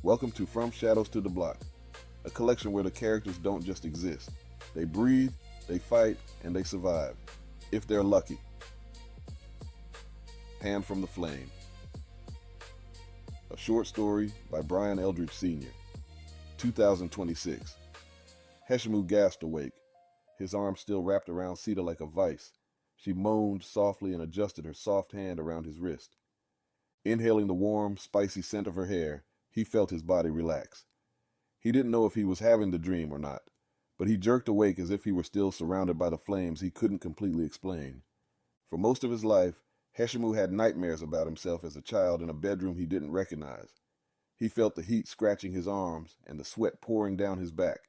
Welcome to From Shadows to the Block, a collection where the characters don't just exist. They breathe, they fight, and they survive. If they're lucky. Hand from the Flame. A short story by Brian Eldridge Sr. 2026. Heshimu gasped awake, his arm still wrapped around Sita like a vice. She moaned softly and adjusted her soft hand around his wrist. Inhaling the warm, spicy scent of her hair, he felt his body relax. He didn't know if he was having the dream or not, but he jerked awake as if he were still surrounded by the flames he couldn't completely explain. For most of his life, Heshimu had nightmares about himself as a child in a bedroom he didn't recognize. He felt the heat scratching his arms and the sweat pouring down his back.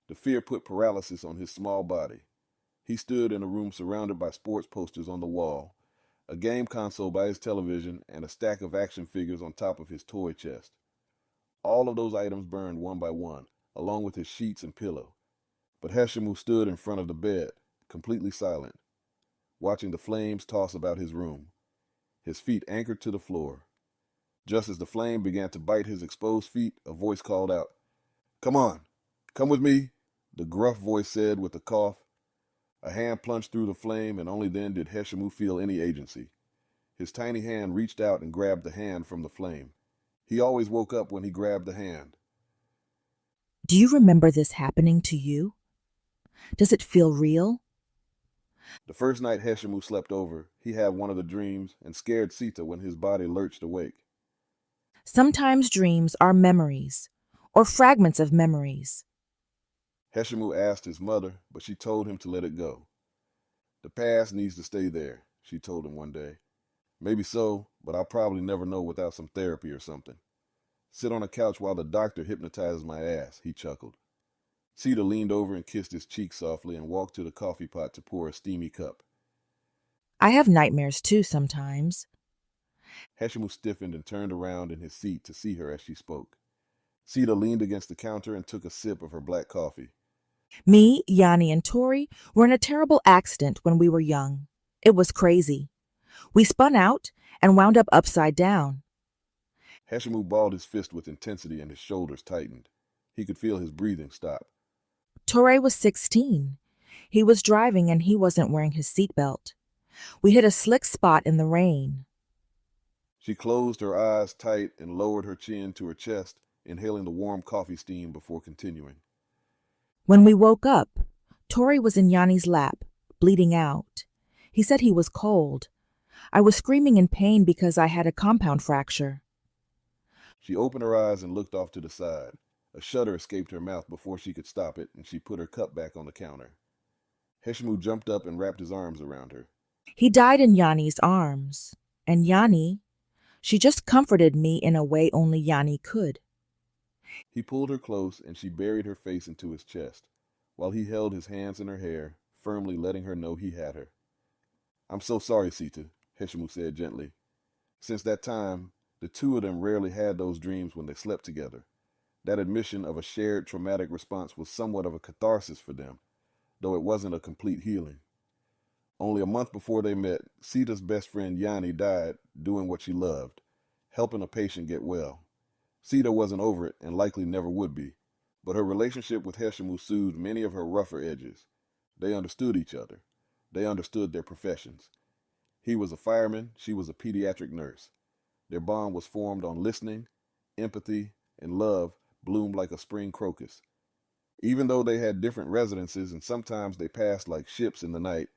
The fear put paralysis on his small body. He stood in a room surrounded by sports posters on the wall, a game console by his television, and a stack of action figures on top of his toy chest. All of those items burned one by one, along with his sheets and pillow. But Heshimu stood in front of the bed, completely silent, watching the flames toss about his room, his feet anchored to the floor. Just as the flame began to bite his exposed feet, a voice called out, "Come on, come with me," the gruff voice said with a cough. A hand plunged through the flame, and only then did Heshimu feel any agency. His tiny hand reached out and grabbed the hand from the flame. He always woke up when he grabbed the hand. Do you remember this happening to you? Does it feel real? The first night Heshimu slept over, he had one of the dreams and scared Sita when his body lurched awake. Sometimes dreams are memories, or fragments of memories. Heshimu asked his mother, but she told him to let it go. "The past needs to stay there," she told him one day. "Maybe so, but I'll probably never know without some therapy or something. Sit on a couch while the doctor hypnotizes my ass," he chuckled. Sita leaned over and kissed his cheek softly and walked to the coffee pot to pour a steamy cup. I have nightmares too sometimes. Heshimu stiffened and turned around in his seat to see her as she spoke. Sita leaned against the counter and took a sip of her black coffee. Me, Yanni, and Tori were in a terrible accident when we were young. It was crazy. We spun out and wound up upside down. Heshimu balled his fist with intensity and his shoulders tightened. He could feel his breathing stop. Tori was 16. He was driving and he wasn't wearing his seatbelt. We hit a slick spot in the rain. She closed her eyes tight and lowered her chin to her chest, inhaling the warm coffee steam before continuing. When we woke up, Tori was in Yanni's lap, bleeding out. He said he was cold. I was screaming in pain because I had a compound fracture. She opened her eyes and looked off to the side. A shudder escaped her mouth before she could stop it, and she put her cup back on the counter. Heshimu jumped up and wrapped his arms around her. He died in Yanni's arms. And Yanni, she just comforted me in a way only Yanni could. He pulled her close, and she buried her face into his chest, while he held his hands in her hair, firmly letting her know he had her. "I'm so sorry, Sita," Heshimu said gently. Since that time, the two of them rarely had those dreams when they slept together. That admission of a shared traumatic response was somewhat of a catharsis for them, though it wasn't a complete healing. Only a month before they met, Sita's best friend Yanni died doing what she loved, helping a patient get well. Sita wasn't over it and likely never would be, but her relationship with Heshimu soothed many of her rougher edges. They understood each other. They understood their professions. He was a fireman, she was a pediatric nurse. Their bond was formed on listening, empathy, and love bloomed like a spring crocus. Even though they had different residences and sometimes they passed like ships in the night,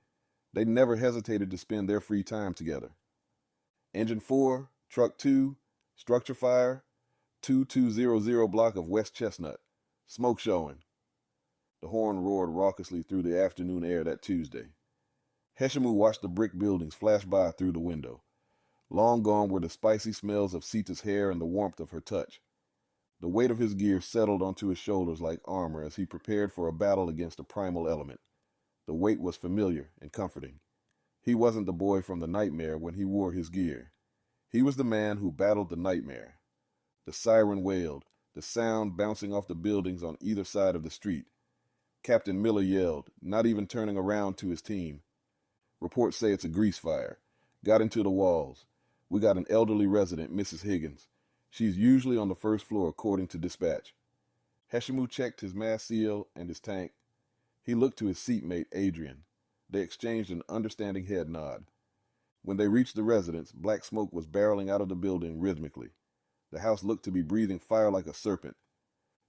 they never hesitated to spend their free time together. Engine 4, Truck 2, Structure Fire, 2200 block of West Chestnut. Smoke showing. The horn roared raucously through the afternoon air that Tuesday. Heshimu watched the brick buildings flash by through the window. Long gone were the spicy smells of Sita's hair and the warmth of her touch. The weight of his gear settled onto his shoulders like armor as he prepared for a battle against a primal element. The weight was familiar and comforting. He wasn't the boy from the nightmare when he wore his gear. He was the man who battled the nightmare. The siren wailed, the sound bouncing off the buildings on either side of the street. Captain Miller yelled, not even turning around to his team. "Reports say it's a grease fire. Got into the walls. We got an elderly resident, Mrs. Higgins. She's usually on the first floor, according to dispatch. Heshimu checked his mask seal and his tank. He looked to his seatmate, Adrian. They exchanged an understanding head nod. When they reached the residence, black smoke was barreling out of the building rhythmically. The house looked to be breathing fire like a serpent.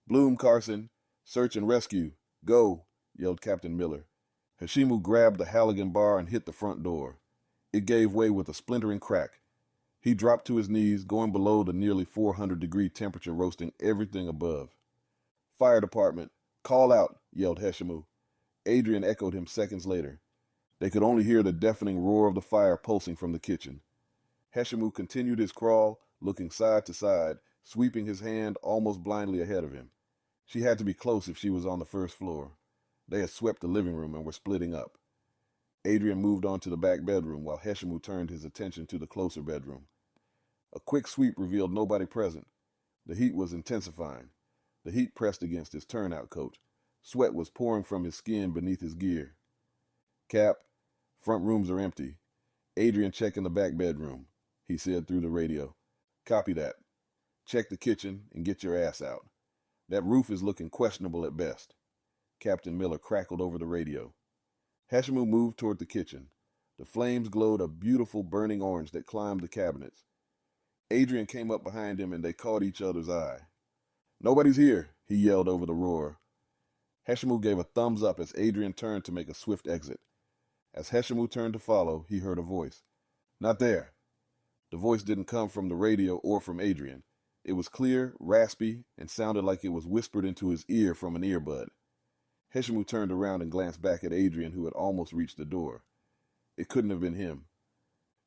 "Bloom, Carson! Search and rescue! Go!" yelled Captain Miller. Heshimu grabbed the Halligan bar and hit the front door. It gave way with a splintering crack. He dropped to his knees, going below the nearly 400-degree temperature roasting everything above. "Fire department! Call out!" yelled Heshimu. Adrian echoed him seconds later. They could only hear the deafening roar of the fire pulsing from the kitchen. Heshimu continued his crawl, looking side to side, sweeping his hand almost blindly ahead of him. She had to be close if she was on the first floor. They had swept the living room and were splitting up. Adrian moved on to the back bedroom while Heshimu turned his attention to the closer bedroom. A quick sweep revealed nobody present. The heat was intensifying. The heat pressed against his turnout coat. Sweat was pouring from his skin beneath his gear. "Cap, front rooms are empty. Adrian, check in the back bedroom," he said through the radio. "Copy that. Check the kitchen and get your ass out. That roof is looking questionable at best." Captain Miller crackled over the radio. Heshimu moved toward the kitchen. The flames glowed a beautiful burning orange that climbed the cabinets. Adrian came up behind him and they caught each other's eye. "Nobody's here," he yelled over the roar. Heshimu gave a thumbs up as Adrian turned to make a swift exit. As Heshimu turned to follow, he heard a voice. "Not there." The voice didn't come from the radio or from Adrian. It was clear, raspy, and sounded like it was whispered into his ear from an earbud. Heshimu turned around and glanced back at Adrian, who had almost reached the door. It couldn't have been him.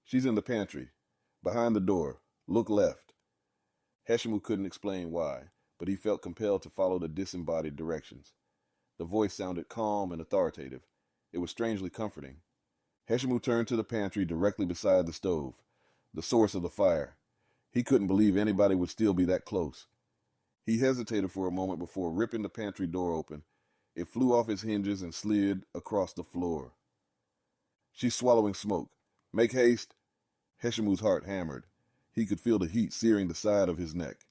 "She's in the pantry, behind the door. Look left." Heshimu couldn't explain why, but he felt compelled to follow the disembodied directions. The voice sounded calm and authoritative. It was strangely comforting. Heshimu turned to the pantry directly beside the stove, the source of the fire. He couldn't believe anybody would still be that close. He hesitated for a moment before ripping the pantry door open. It flew off its hinges and slid across the floor. "She's swallowing smoke. Make haste." Heshimu's heart hammered. He could feel the heat searing the side of his neck.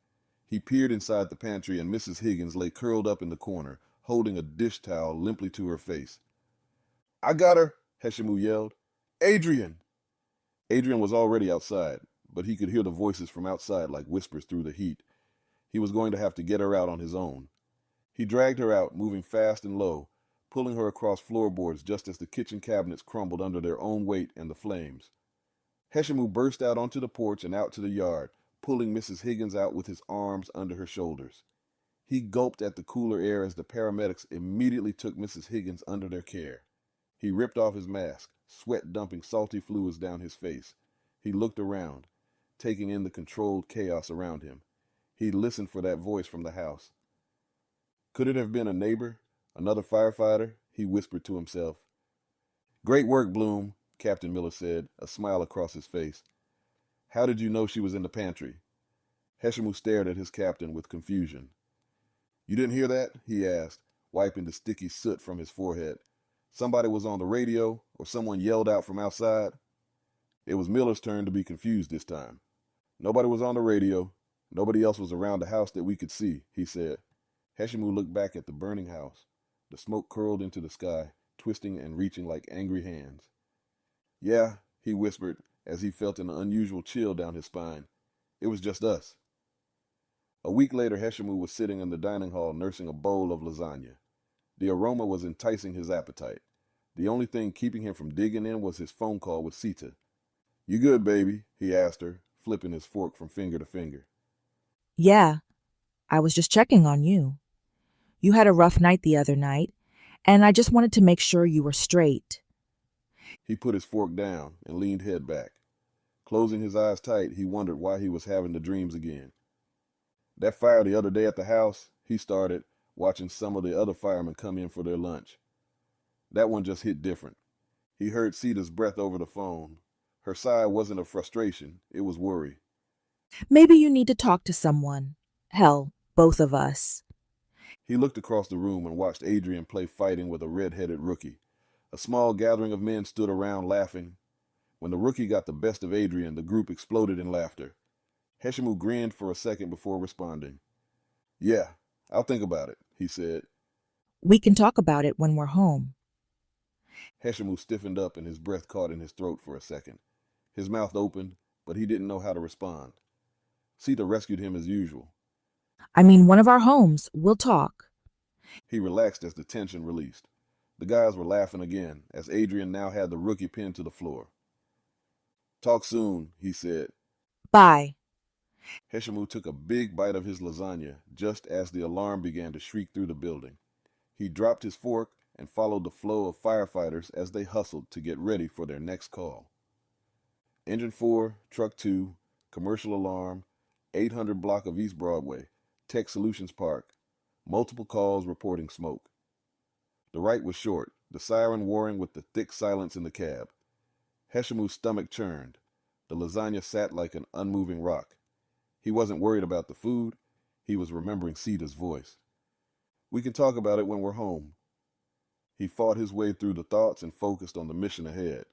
He peered inside the pantry and Mrs. Higgins lay curled up in the corner, holding a dish towel limply to her face. "I got her," Heshimu yelled. "Adrian!" Adrian was already outside, but he could hear the voices from outside like whispers through the heat. He was going to have to get her out on his own. He dragged her out, moving fast and low, pulling her across floorboards just as the kitchen cabinets crumbled under their own weight and the flames. Heshimu burst out onto the porch and out to the yard, pulling Mrs. Higgins out with his arms under her shoulders. He gulped at the cooler air as the paramedics immediately took Mrs. Higgins under their care. He ripped off his mask, sweat dumping salty fluids down his face. He looked around, taking in the controlled chaos around him. He listened for that voice from the house. Could it have been a neighbor, another firefighter? He whispered to himself. "Great work, Bloom," Captain Miller said, a smile across his face. "How did you know she was in the pantry?" Heshimu stared at his captain with confusion. "You didn't hear that?" he asked, wiping the sticky soot from his forehead. "Somebody was on the radio, or someone yelled out from outside?" It was Miller's turn to be confused this time. "Nobody was on the radio. Nobody else was around the house that we could see," he said. Heshimu looked back at the burning house. The smoke curled into the sky, twisting and reaching like angry hands. "Yeah," he whispered as he felt an unusual chill down his spine. "It was just us." A week later, Heshimu was sitting in the dining hall nursing a bowl of lasagna. The aroma was enticing his appetite. The only thing keeping him from digging in was his phone call with Sita. "You good, baby?" he asked her, flipping his fork from finger to finger. "Yeah, I was just checking on you. You had a rough night the other night, and I just wanted to make sure you were straight." He put his fork down and leaned head back. Closing his eyes tight, he wondered why he was having the dreams again. That fire the other day at the house, he started, watching some of the other firemen come in for their lunch. That one just hit different. He heard Sita's breath over the phone. Her sigh wasn't of frustration, it was worry. "Maybe you need to talk to someone. Hell, both of us." He looked across the room and watched Adrian play fighting with a red-headed rookie. A small gathering of men stood around laughing. When the rookie got the best of Adrian, the group exploded in laughter. Heshimu grinned for a second before responding. Yeah, I'll think about it, he said. We can talk about it when we're home. Heshimu stiffened up and his breath caught in his throat for a second. His mouth opened, but he didn't know how to respond. Sita rescued him as usual. I mean, one of our homes. We'll talk. He relaxed as the tension released. The guys were laughing again, as Adrian now had the rookie pinned to the floor. Talk soon, he said. Bye. Heshimu took a big bite of his lasagna just as the alarm began to shriek through the building. He dropped his fork and followed the flow of firefighters as they hustled to get ready for their next call. Engine 4, Truck 2, Commercial Alarm, 800 block of East Broadway, Tech Solutions Park, multiple calls reporting smoke. The right was short, the siren warring with the thick silence in the cab. Heshimu's stomach churned. The lasagna sat like an unmoving rock. He wasn't worried about the food. He was remembering Sita's voice. We can talk about it when we're home. He fought his way through the thoughts and focused on the mission ahead.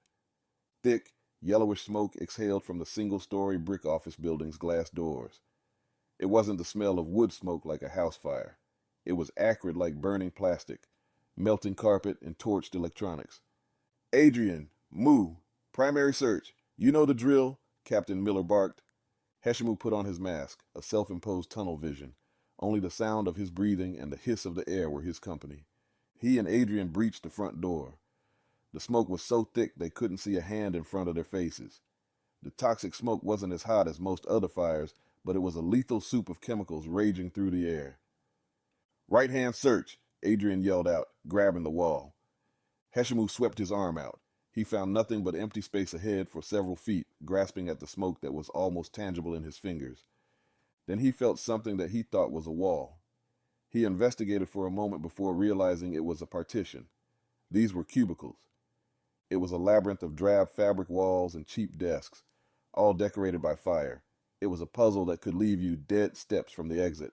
Thick, yellowish smoke exhaled from the single-story brick office building's glass doors. It wasn't the smell of wood smoke like a house fire. It was acrid like burning plastic, melting carpet, and torched electronics. Adrian, Moo, primary search. You know the drill, Captain Miller barked. Heshimu put on his mask, a self-imposed tunnel vision. Only the sound of his breathing and the hiss of the air were his company. He and Adrian breached the front door. The smoke was so thick they couldn't see a hand in front of their faces. The toxic smoke wasn't as hot as most other fires, but it was a lethal soup of chemicals raging through the air. Right-hand search, Adrian yelled out, grabbing the wall. Heshimu swept his arm out. He found nothing but empty space ahead for several feet, grasping at the smoke that was almost tangible in his fingers. Then he felt something that he thought was a wall. He investigated for a moment before realizing it was a partition. These were cubicles. It was a labyrinth of drab fabric walls and cheap desks, all decorated by fire. It was a puzzle that could leave you dead steps from the exit.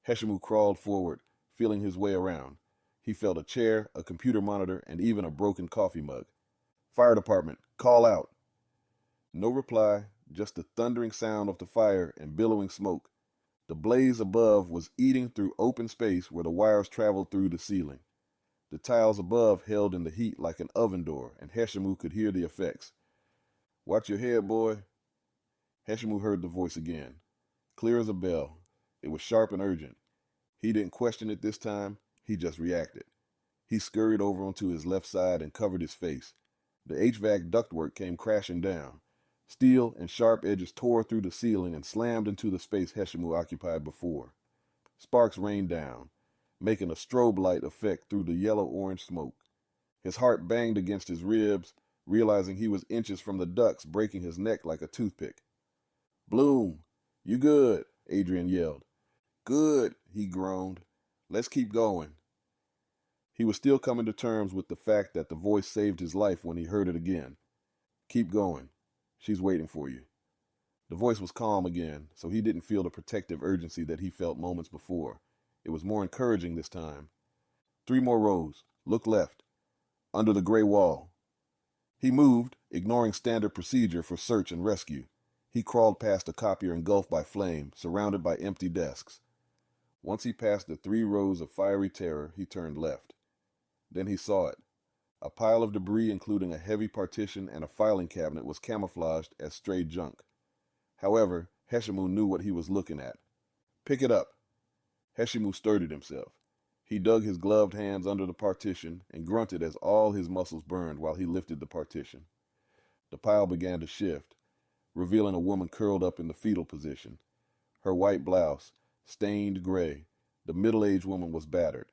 Heshimu crawled forward, feeling his way around. He felt a chair, a computer monitor, and even a broken coffee mug. Fire department, call out. No reply, just the thundering sound of the fire and billowing smoke. The blaze above was eating through open space where the wires traveled through the ceiling. The tiles above held in the heat like an oven door, and Heshimu could hear the effects. Watch your head, boy. Heshimu heard the voice again, clear as a bell. It was sharp and urgent. He didn't question it this time, he just reacted. He scurried over onto his left side and covered his face. The HVAC ductwork came crashing down. Steel and sharp edges tore through the ceiling and slammed into the space Heshimu occupied before. Sparks rained down, making a strobe light effect through the yellow-orange smoke. His heart banged against his ribs, realizing he was inches from the ducts, breaking his neck like a toothpick. Bloom, you good? Adrian yelled. Good, he groaned. Let's keep going. He was still coming to terms with the fact that the voice saved his life when he heard it again. Keep going. She's waiting for you. The voice was calm again, so he didn't feel the protective urgency that he felt moments before. It was more encouraging this time. 3 more rows. Look left. Under the gray wall. He moved, ignoring standard procedure for search and rescue. He crawled past a copier engulfed by flame, surrounded by empty desks. Once he passed the 3 rows of fiery terror, he turned left. Then he saw it. A pile of debris, including a heavy partition and a filing cabinet, was camouflaged as stray junk. However, Heshimu knew what he was looking at. Pick it up. Heshimu sturdied himself. He dug his gloved hands under the partition and grunted as all his muscles burned while he lifted the partition. The pile began to shift, revealing a woman curled up in the fetal position. Her white blouse, stained gray. The middle-aged woman was battered.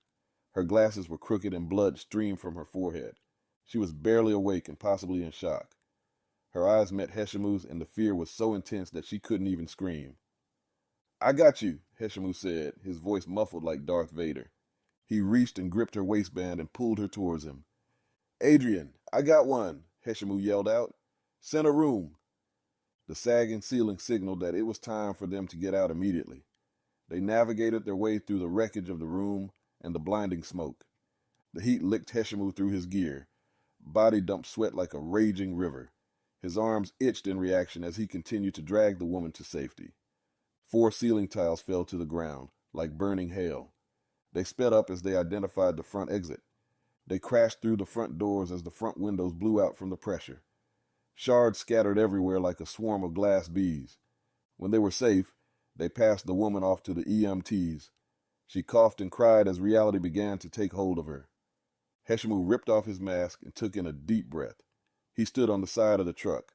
Her glasses were crooked and blood streamed from her forehead. She was barely awake and possibly in shock. Her eyes met Heshimu's and the fear was so intense that she couldn't even scream. I got you, Heshimu said, his voice muffled like Darth Vader. He reached and gripped her waistband and pulled her towards him. Adrian, I got one, Heshimu yelled out. Center room. The sagging ceiling signaled that it was time for them to get out immediately. They navigated their way through the wreckage of the room and the blinding smoke. The heat licked Heshimu through his gear. Body dumped sweat like a raging river. His arms itched in reaction as he continued to drag the woman to safety. 4 ceiling tiles fell to the ground, like burning hail. They sped up as they identified the front exit. They crashed through the front doors as the front windows blew out from the pressure. Shards scattered everywhere like a swarm of glass bees. When they were safe, they passed the woman off to the EMTs. She coughed and cried as reality began to take hold of her. Heshimu ripped off his mask and took in a deep breath. He stood on the side of the truck,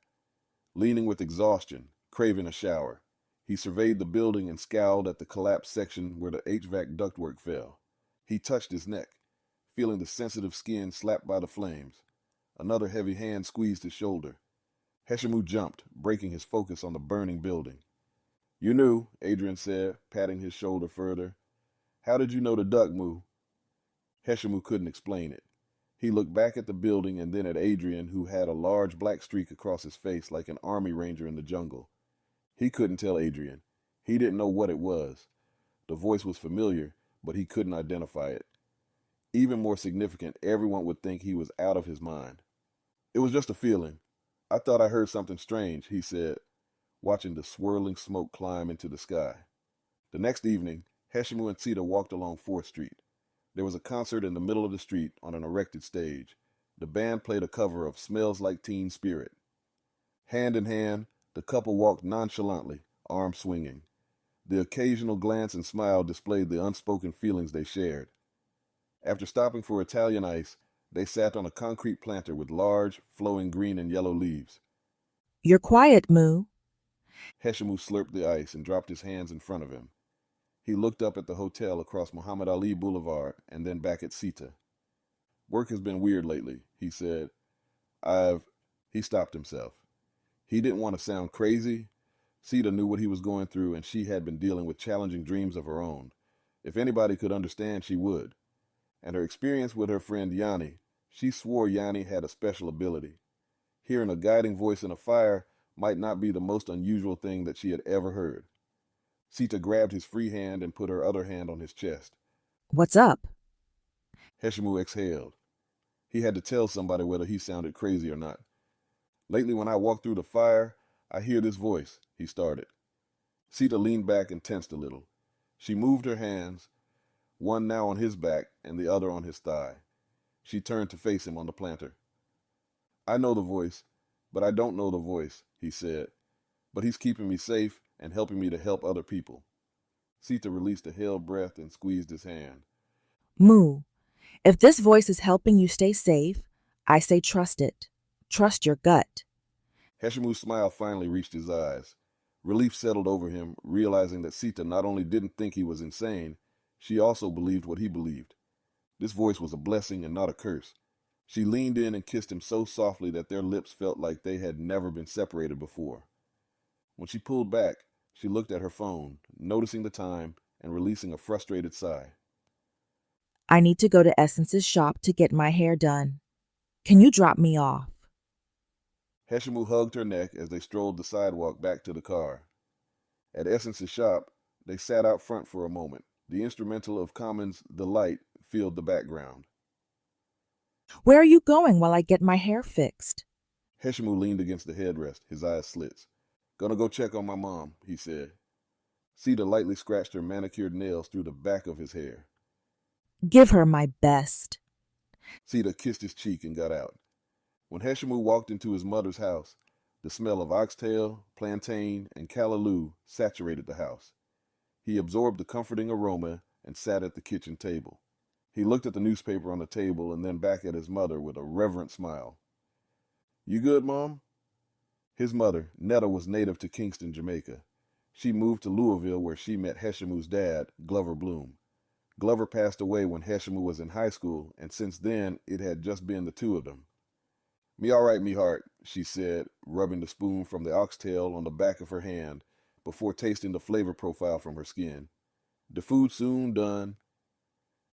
leaning with exhaustion, craving a shower. He surveyed the building and scowled at the collapsed section where the HVAC ductwork fell. He touched his neck, feeling the sensitive skin slapped by the flames. Another heavy hand squeezed his shoulder. Heshimu jumped, breaking his focus on the burning building. "You knew," Adrian said, patting his shoulder further. "How did you know to duck, Moo?" Heshimu couldn't explain it. He looked back at the building and then at Adrian, who had a large black streak across his face like an army ranger in the jungle. He couldn't tell Adrian. He didn't know what it was. The voice was familiar, but he couldn't identify it. Even more significant, everyone would think he was out of his mind. "It was just a feeling. I thought I heard something strange," he said, watching the swirling smoke climb into the sky. The next evening, Heshimu and Sita walked along 4th Street. There was a concert in the middle of the street on an erected stage. The band played a cover of Smells Like Teen Spirit. Hand in hand, the couple walked nonchalantly, arms swinging. The occasional glance and smile displayed the unspoken feelings they shared. After stopping for Italian ice, they sat on a concrete planter with large, flowing green and yellow leaves. "You're quiet, Moo." Heshimu slurped the ice and dropped his hands in front of him. He looked up at the hotel across Muhammad Ali Boulevard and then back at Sita. "Work has been weird lately," he said. He stopped himself. He didn't want to sound crazy. Sita knew what he was going through, and she had been dealing with challenging dreams of her own. If anybody could understand, she would. And her experience with her friend Yanni, she swore Yanni had a special ability. Hearing a guiding voice in a fire might not be the most unusual thing that she had ever heard. Sita grabbed his free hand and put her other hand on his chest. "What's up?" Heshimu exhaled. He had to tell somebody whether he sounded crazy or not. "Lately when I walk through the fire, I hear this voice," he started. Sita leaned back and tensed a little. She moved her hands, one now on his back and the other on his thigh. She turned to face him on the planter. "I know the voice, but I don't know the voice," he said. "But he's keeping me safe and helping me to help other people." Sita released a held breath and squeezed his hand. "Moo, if this voice is helping you stay safe, I say trust it. Trust your gut." Heshimu's smile finally reached his eyes. Relief settled over him, realizing that Sita not only didn't think he was insane, she also believed what he believed. This voice was a blessing and not a curse. She leaned in and kissed him so softly that their lips felt like they had never been separated before. When she pulled back, she looked at her phone, noticing the time and releasing a frustrated sigh. "I need to go to Essence's shop to get my hair done. Can you drop me off?" Heshimu hugged her neck as they strolled the sidewalk back to the car. At Essence's shop, they sat out front for a moment. The instrumental of Common's "The Light" filled the background. "Where are you going while I get my hair fixed?" Heshimu leaned against the headrest, his eyes slits. "Gonna go check on my mom," he said. Sita lightly scratched her manicured nails through the back of his hair. "Give her my best." Sita kissed his cheek and got out. When Heshimu walked into his mother's house, the smell of oxtail, plantain, and callaloo saturated the house. He absorbed the comforting aroma and sat at the kitchen table. He looked at the newspaper on the table and then back at his mother with a reverent smile. "You good, Mom?" His mother, Netta, was native to Kingston, Jamaica. She moved to Louisville where she met Heshimu's dad, Glover Bloom. Glover passed away when Heshimu was in high school, and since then it had just been the two of them. "Me all right, me heart," she said, rubbing the spoon from the oxtail on the back of her hand before tasting the flavor profile from her skin. "The food soon done."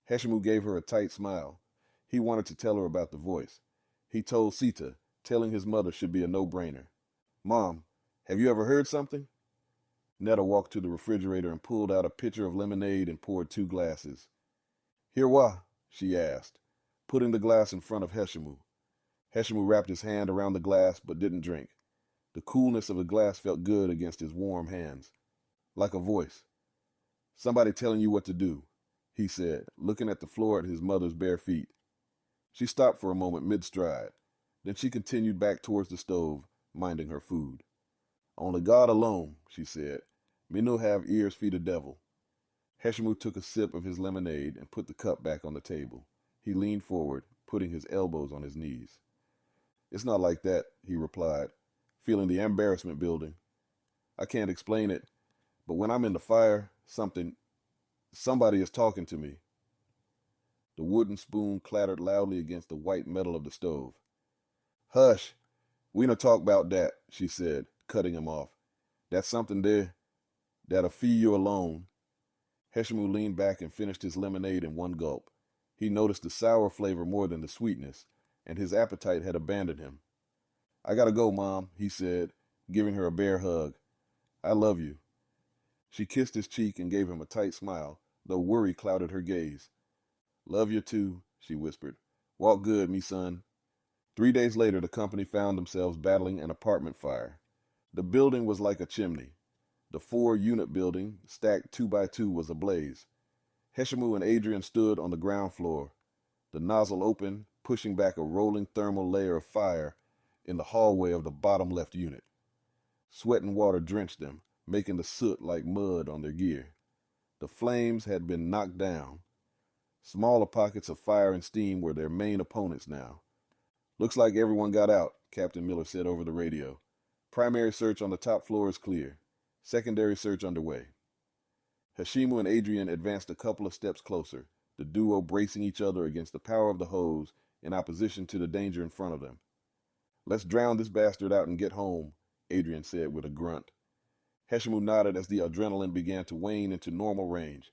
Heshimu gave her a tight smile. He wanted to tell her about the voice. He told Sita, telling his mother should be a no-brainer. "Mom, have you ever heard something?" Netta walked to the refrigerator and pulled out a pitcher of lemonade and poured 2 glasses. "Here wa?" she asked, putting the glass in front of Heshimu. Heshimu wrapped his hand around the glass but didn't drink. The coolness of the glass felt good against his warm hands, like a voice. "Somebody telling you what to do," he said, looking at the floor at his mother's bare feet. She stopped for a moment mid-stride. Then she continued back towards the stove, minding her food. "Only God alone," she said. "Me no have ears feed the devil." Heshimu took a sip of his lemonade and put the cup back on the table. He leaned forward, putting his elbows on his knees. "It's not like that," he replied, feeling the embarrassment building. "I can't explain it, but when I'm in the fire, somebody is talking to me." The wooden spoon clattered loudly against the white metal of the stove. "Hush! We no talk about that," she said, cutting him off. "That's something there that'll fee you alone." Heshimu leaned back and finished his lemonade in one gulp. He noticed the sour flavor more than the sweetness, and his appetite had abandoned him. "I gotta go, Mom," he said, giving her a bear hug. "I love you." She kissed his cheek and gave him a tight smile, though worry clouded her gaze. "Love you too," she whispered. "Walk good, me son." 3 days later, the company found themselves battling an apartment fire. The building was like a chimney. The 4-unit building, stacked 2 by 2, was ablaze. Heshimu and Adrian stood on the ground floor, the nozzle open, pushing back a rolling thermal layer of fire in the hallway of the bottom left unit. Sweat and water drenched them, making the soot like mud on their gear. The flames had been knocked down. Smaller pockets of fire and steam were their main opponents now. "Looks like everyone got out," Captain Miller said over the radio. "Primary search on the top floor is clear. Secondary search underway." Heshimu and Adrian advanced a couple of steps closer, the duo bracing each other against the power of the hose in opposition to the danger in front of them. "Let's drown this bastard out and get home," Adrian said with a grunt. Heshimu nodded as the adrenaline began to wane into normal range.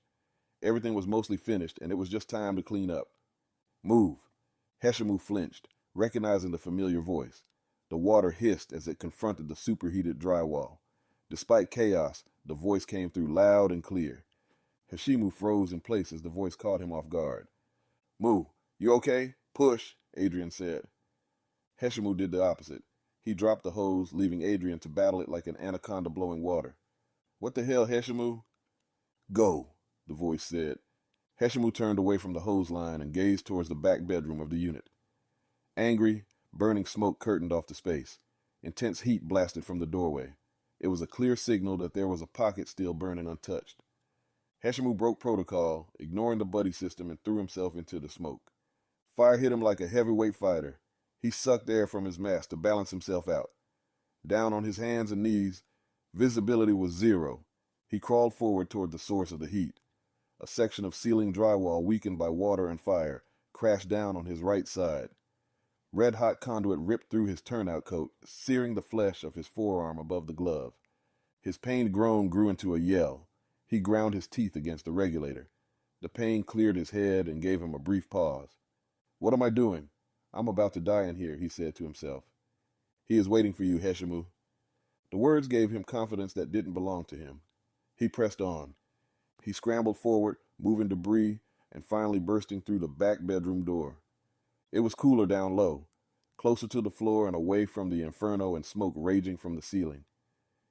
Everything was mostly finished, and it was just time to clean up. "Move." Heshimu flinched, recognizing the familiar voice. The water hissed as it confronted the superheated drywall. Despite chaos, the voice came through loud and clear. Heshimu froze in place as the voice caught him off guard. "Mu, you okay? Push," Adrian said. Heshimu did the opposite. He dropped the hose, leaving Adrian to battle it like an anaconda blowing water. "What the hell, Heshimu?" "Go," the voice said. Heshimu turned away from the hose line and gazed towards the back bedroom of the unit. Angry, burning smoke curtained off the space. Intense heat blasted from the doorway. It was a clear signal that there was a pocket still burning untouched. Heshimu broke protocol, ignoring the buddy system, and threw himself into the smoke. Fire hit him like a heavyweight fighter. He sucked air from his mask to balance himself out. Down on his hands and knees, visibility was zero. He crawled forward toward the source of the heat. A section of ceiling drywall, weakened by water and fire, crashed down on his right side. Red-hot conduit ripped through his turnout coat, searing the flesh of his forearm above the glove. His pained groan grew into a yell. He ground his teeth against the regulator. The pain cleared his head and gave him a brief pause. "What am I doing? I'm about to die in here," he said to himself. "He is waiting for you, Heshimu." The words gave him confidence that didn't belong to him. He pressed on. He scrambled forward, moving debris, and finally bursting through the back bedroom door. It was cooler down low, closer to the floor and away from the inferno and smoke raging from the ceiling.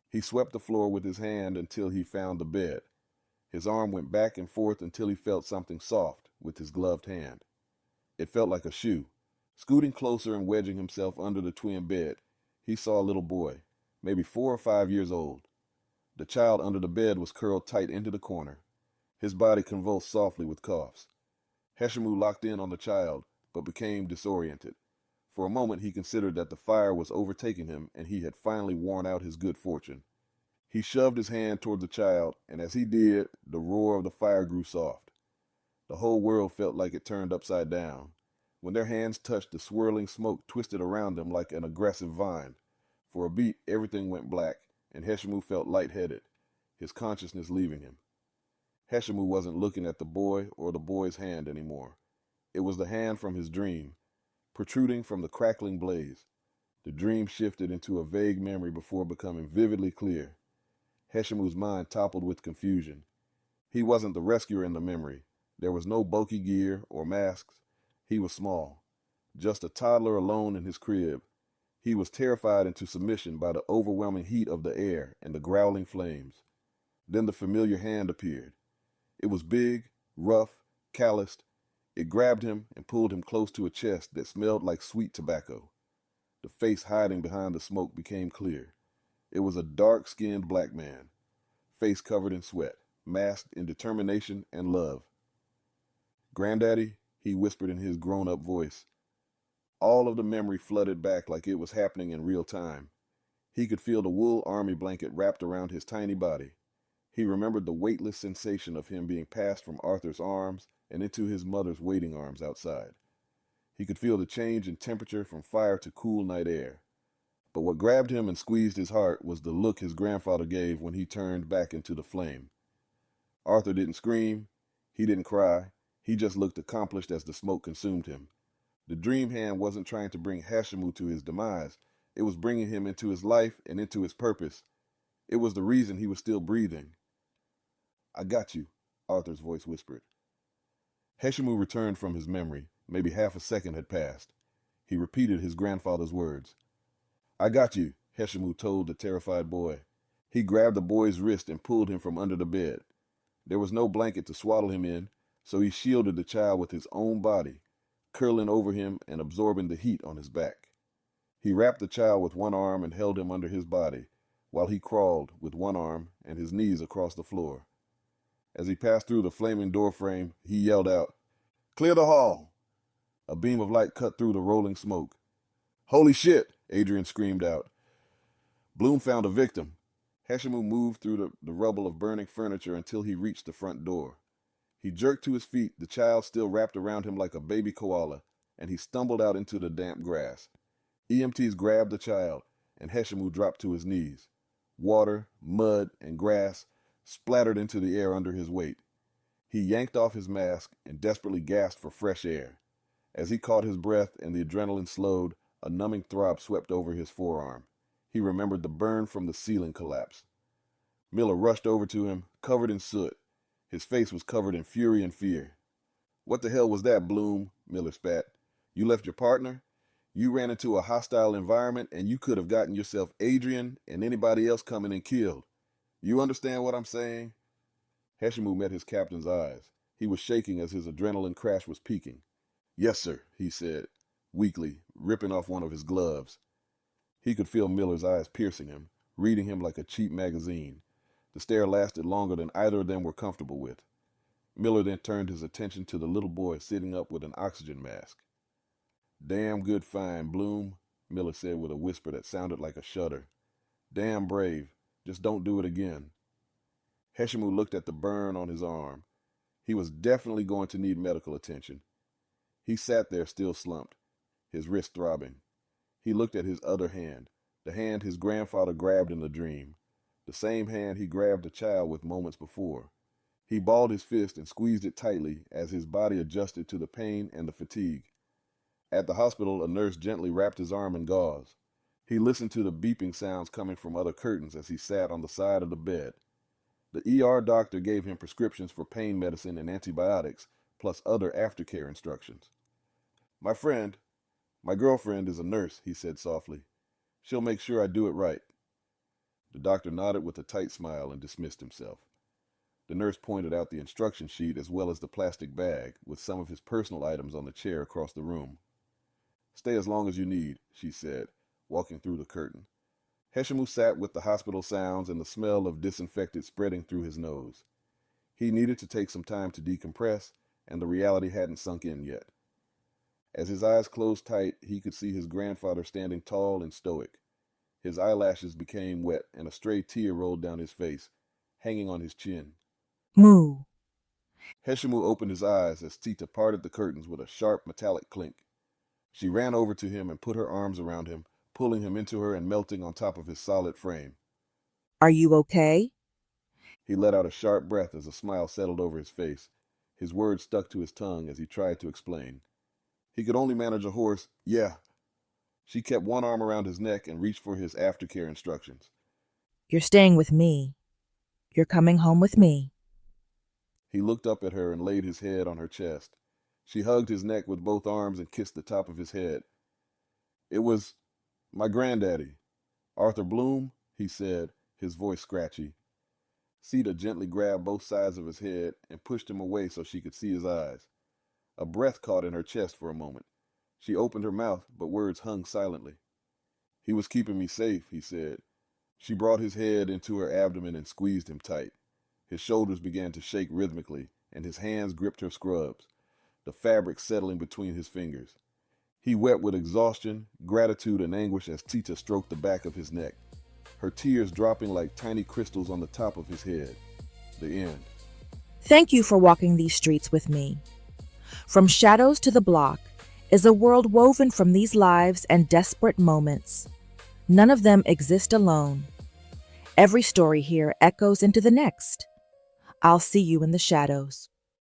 He swept the floor with his hand until he found the bed. His arm went back and forth until he felt something soft with his gloved hand. It felt like a shoe. Scooting closer and wedging himself under the twin bed, he saw a little boy, maybe 4 or 5 years old. The child under the bed was curled tight into the corner. His body convulsed softly with coughs. Heshimu locked in on the child, but became disoriented. For a moment he considered that the fire was overtaking him and he had finally worn out his good fortune. He shoved his hand toward the child, and as he did, the roar of the fire grew soft. The whole world felt like it turned upside down. When their hands touched, the swirling smoke twisted around them like an aggressive vine. For a beat, everything went black, and Heshimu felt lightheaded, his consciousness leaving him. Heshimu wasn't looking at the boy or the boy's hand anymore. It was the hand from his dream, protruding from the crackling blaze. The dream shifted into a vague memory before becoming vividly clear. Heshimu's mind toppled with confusion. He wasn't the rescuer in the memory. There was no bulky gear or masks. He was small, just a toddler alone in his crib. He was terrified into submission by the overwhelming heat of the air and the growling flames. Then the familiar hand appeared. It was big, rough, calloused. It grabbed him and pulled him close to a chest that smelled like sweet tobacco. The face hiding behind the smoke became clear. It was a dark-skinned black man, face covered in sweat, masked in determination and love. "Granddaddy," he whispered in his grown-up voice. All of the memory flooded back like it was happening in real time. He could feel the wool army blanket wrapped around his tiny body. He remembered the weightless sensation of him being passed from Arthur's arms and into his mother's waiting arms outside. He could feel the change in temperature from fire to cool night air. But what grabbed him and squeezed his heart was the look his grandfather gave when he turned back into the flame. Arthur didn't scream. He didn't cry. He just looked accomplished as the smoke consumed him. The dream hand wasn't trying to bring Heshimu to his demise. It was bringing him into his life and into his purpose. It was the reason he was still breathing. "I got you," Arthur's voice whispered. Heshimu returned from his memory. Maybe half a second had passed. He repeated his grandfather's words. "I got you," Heshimu told the terrified boy. He grabbed the boy's wrist and pulled him from under the bed. There was no blanket to swaddle him in, so he shielded the child with his own body, curling over him and absorbing the heat on his back. He wrapped the child with one arm and held him under his body, while he crawled with one arm and his knees across the floor. As he passed through the flaming doorframe, he yelled out, "Clear the hall!" A beam of light cut through the rolling smoke. "Holy shit!" Adrian screamed out. Bloom found a victim. Heshimu moved through the rubble of burning furniture until he reached the front door. He jerked to his feet, the child still wrapped around him like a baby koala, and he stumbled out into the damp grass. EMTs grabbed the child, and Heshimu dropped to his knees. Water, mud, and grass splattered into the air under his weight. He yanked off his mask and desperately gasped for fresh air. As he caught his breath and the adrenaline slowed, a numbing throb swept over his forearm. He remembered the burn from the ceiling collapse. Miller rushed over to him, covered in soot. His face was covered in fury and fear. "What the hell was that, Bloom?" Miller spat. "You left your partner? You ran into a hostile environment and you could have gotten yourself Adrian and anybody else coming and killed. You understand what I'm saying?" Heshimu met his captain's eyes. He was shaking as his adrenaline crash was peaking. "Yes, sir," he said, weakly, ripping off one of his gloves. He could feel Miller's eyes piercing him, reading him like a cheap magazine. The stare lasted longer than either of them were comfortable with. Miller then turned his attention to the little boy sitting up with an oxygen mask. "Damn good find, Bloom," Miller said with a whisper that sounded like a shudder. "Damn brave. Just don't do it again." Heshimu looked at the burn on his arm. He was definitely going to need medical attention. He sat there still slumped, his wrist throbbing. He looked at his other hand, the hand his grandfather grabbed in the dream, the same hand he grabbed the child with moments before. He balled his fist and squeezed it tightly as his body adjusted to the pain and the fatigue. At the hospital, a nurse gently wrapped his arm in gauze. He listened to the beeping sounds coming from other curtains as he sat on the side of the bed. The ER doctor gave him prescriptions for pain medicine and antibiotics, plus other aftercare instructions. My girlfriend is a nurse," he said softly. "She'll make sure I do it right." The doctor nodded with a tight smile and dismissed himself. The nurse pointed out the instruction sheet as well as the plastic bag with some of his personal items on the chair across the room. "Stay as long as you need," she said, walking through the curtain. Heshimu sat with the hospital sounds and the smell of disinfectant spreading through his nose. He needed to take some time to decompress, and the reality hadn't sunk in yet. As his eyes closed tight, he could see his grandfather standing tall and stoic. His eyelashes became wet, and a stray tear rolled down his face, hanging on his chin. Moo. Heshimu opened his eyes as Tita parted the curtains with a sharp metallic clink. She ran over to him and put her arms around him, pulling him into her and melting on top of his solid frame. Are you okay? He let out a sharp breath as a smile settled over his face. His words stuck to his tongue as he tried to explain. He could only manage a horse. "Yeah." She kept one arm around his neck and reached for his aftercare instructions. You're staying with me. You're coming home with me. He looked up at her and laid his head on her chest. She hugged his neck with both arms and kissed the top of his head. It was My granddaddy. Arthur Bloom, he said, his voice scratchy. Sita gently grabbed both sides of his head and pushed him away so she could see his eyes. A breath caught in her chest for a moment. She opened her mouth, but words hung silently. He was keeping me safe, he said. She brought his head into her abdomen and squeezed him tight. His shoulders began to shake rhythmically, and his hands gripped her scrubs, the fabric settling between his fingers. He wept with exhaustion, gratitude, and anguish as Tita stroked the back of his neck, her tears dropping like tiny crystals on the top of his head. The end. Thank you for walking these streets with me. From shadows to the block is a world woven from these lives and desperate moments. None of them exist alone. Every story here echoes into the next. I'll see you in the shadows.